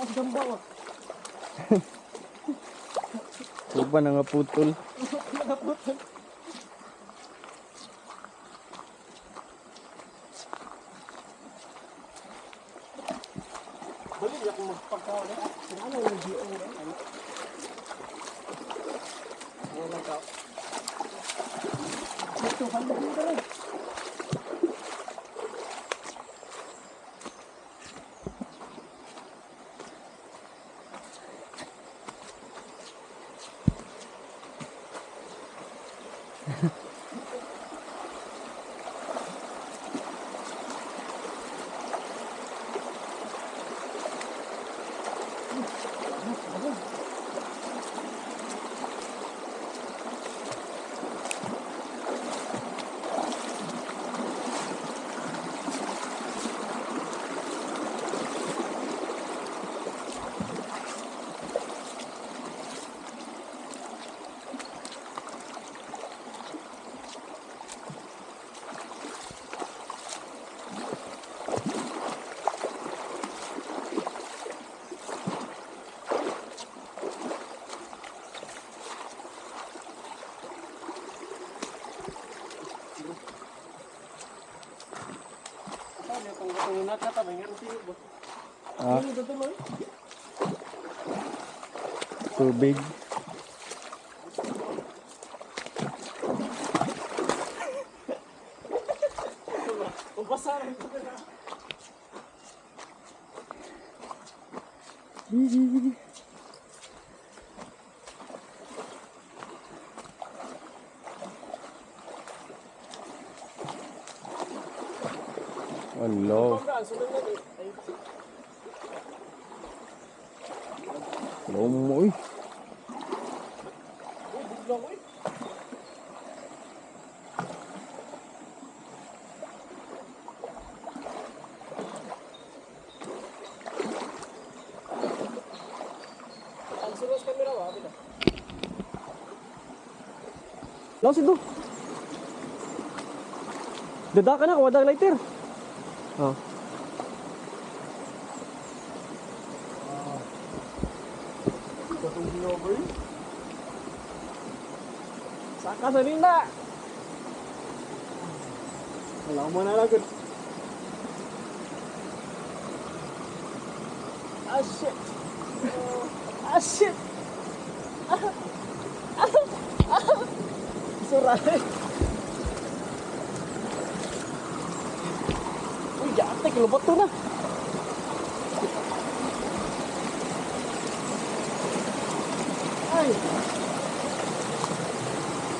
Taas gambaw ah. Uba na nga putol. Nagaputol. Balik ako magpagkawa na. Sinala yung GO na. Wala ka. Ito, handa mo ka lang. Ah, tubig. Hello. Hello mo uy. Laos ito. Dadakan na, kumadang lighter. Oh. Saka sa linda. Wala mo na lagod. Ah shit. Ah shit. Suray. Uy, jate, kilobot to na. Ay.